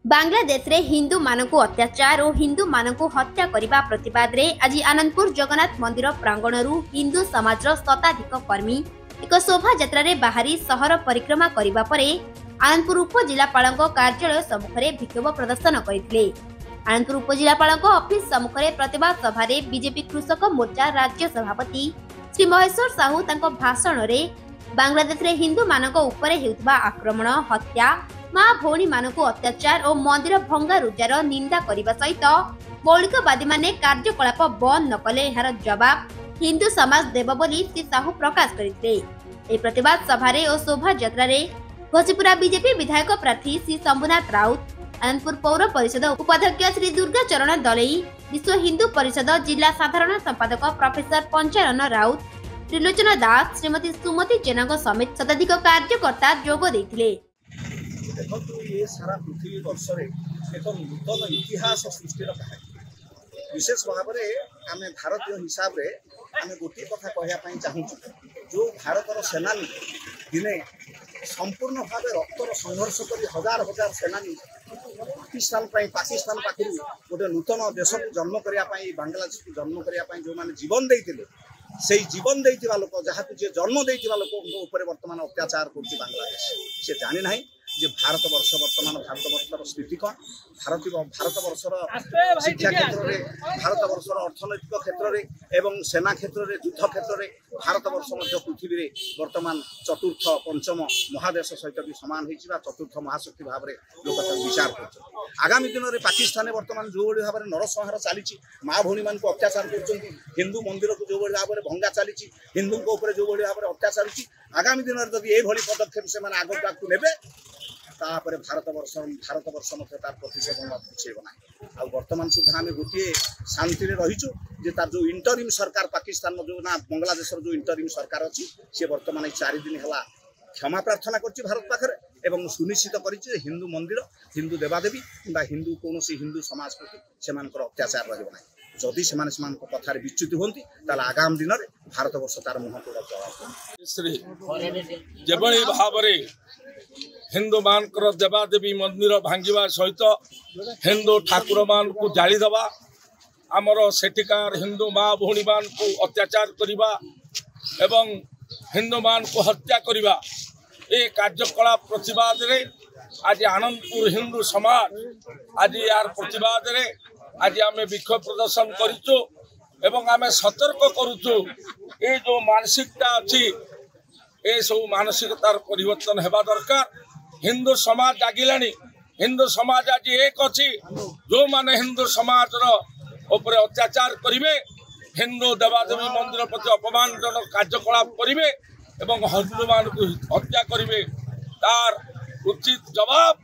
बांग्लादेश रे हिंदू मानकु अत्याचार और हिंदू मानकु हत्या करिबा प्रतिवाद रे आज आनंदपुर जगन्नाथ मंदिर प्रांगणरू हिंदू समाज शताधिक कर्मी एक शोभा यात्रा रे बाहरी शहर परिक्रमा करिबा परे आनंदपुर उपजिलापालक कार्यालय सम्मुख रे विक्षोभ प्रदर्शन करथिले। आनंदपुर उपजिलापालक ऑफिस सम्मुख रे प्रतिवाद सभा रे बीजेपी कृषक मोर्चा राज्य सभापति श्री महेश्वर साहू तांको भाषण रे बांग्लादेश रे हिंदू मानक उपरे हेउतबा आक्रमण हत्या माँ भौणी मानकु अत्याचार और मंदिर भंगा रुजार निंदा करने सहित मौलिकवादी माने कार्यकलाप बंद न कले यार जवाब हिंदू समाज देव बोली श्री साहू प्रकाश करते। प्रतिवाद सभा और शोभा यात्रा घोषीपुरा बीजेपी विधायक प्रार्थी श्री शंभुनाथ राउत, आनंदपुर पौर परिषद उपाध्यक्ष श्री दुर्गा चरण दलई, विश्व हिंदू परिषद जिला साधारण संपादक प्रोफेसर पंचानन राउत, त्रिलोचना दास, श्रीमती सुमति जेना समेत शताधिक कार्यकर्ता जोग देथिले। देखो ये सारा पृथ्वी वर्ष एक नूतन इतिहास सृष्टि कहानी विशेष भाव में आम भारतीय हिसाब से आम गोटे कथा कहवाई चाहूँ जो भारतर सेनानी दिने संपूर्ण भाव रक्तर संघर्ष कर हजार हजार सेनानी पाकिस्तान पाखि गोटे नूतन देश को जन्म करने बांग्लादेश को जन्म करने जो मैंने जीवन देते से जीवन देता लोक जहाँ जी जन्म देता लोक बर्तमान अत्याचार कर बांग्लादेश से जानी ना जे भारत वर्ष बर्तमान भारत वर्षर स्थिति कौन भारत वर्षर शिक्षा क्षेत्र में भारत वर्षर अर्थनैतिक क्षेत्र में एवं सेना क्षेत्र में युद्ध क्षेत्र में भारत वर्ष पृथ्वी में बर्तमान चतुर्थ पंचम महादेश सहित भी सामान हो चतुर्थ महाशक्ति भाव में लोक विचार कर आगामी दिन में पाकिस्तान बर्तमान जो भाव में नरसंहार चली माँ भौणी मान अत्याचार कर हिंदू मंदिर को जो भाव में भंगा चली हिंदू जो भाव में अत्याचार होती आगामी दिन में जब ये पदक्षेप से आगे ने भारत वर्ष तार प्रतिषेध बुझेब ना बर्तमान सुधा आम गोटे शांति रहीचु जे तार जो इंटरिम सरकार पाकिस्तान जो ना बांग्लादेश जो इंटरिम सरकार अच्छी सी बर्तमान 4 दिन है क्षमा प्रार्थना कर भारत पाखे एवं सुनिश्चित कर हिंदू मंदिर हिंदू देवादेवी कि हिंदू कौन हिंदू समाज प्रति से अत्याचार रहा जदि से कथार विच्युत होती आगामी दिन में भारत वर्ष तार मुहँ भाव हिंदू मानकर देवादेवी मंदिर भांगा सहित हिंदू ठाकुर मान को जालीदवा आमर सेठिकार हिंदू माँ भौणी मान को अत्याचार करवा एवं हिंदू मान को हत्या करवा ए कार्यकलाप प्रतिवाद रे आज आनंदपुर हिंदू समाज आज यार प्रतिवाद रे आज आम विक्षोभ प्रदर्शन करूँ एवं आम सतर्क करुचु ये जो मानसिकता अच्छी ए सब मानसिकतार परिवर्तन हेबा दरकार। हिंदू समाज जागिला हिंदू समाज आज एक अच्छी जो माने हिंदू समाज ऊपर अत्याचार करेंगे हिंदू देवादेवी मंदिर प्रति अपमानजनक कार्यकलाप करेंगे एवं हिंदू मान को हत्या करेंगे तार उचित जवाब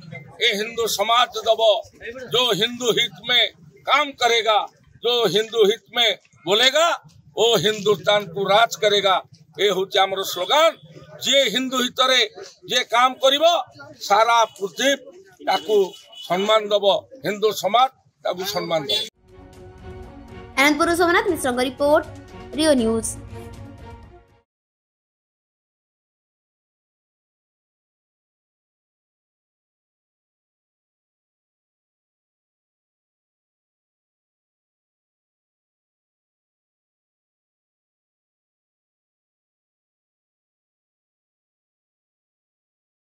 ये हिंदू समाज दब जो हिंदू हित में काम करेगा जो हिंदू हित में बोलेगा वो हिंदुस्तान को राज करेगा। ये हूँ आमर स्लोगान जे हिंदू हित जे काम करिबो सारा पृथ्वी ताकू सम्मान दब हिंदू समाज ताकू सम्मान दब। आनंदपुर सोमनाथ मिश्र रिपोर्ट रियो न्यूज।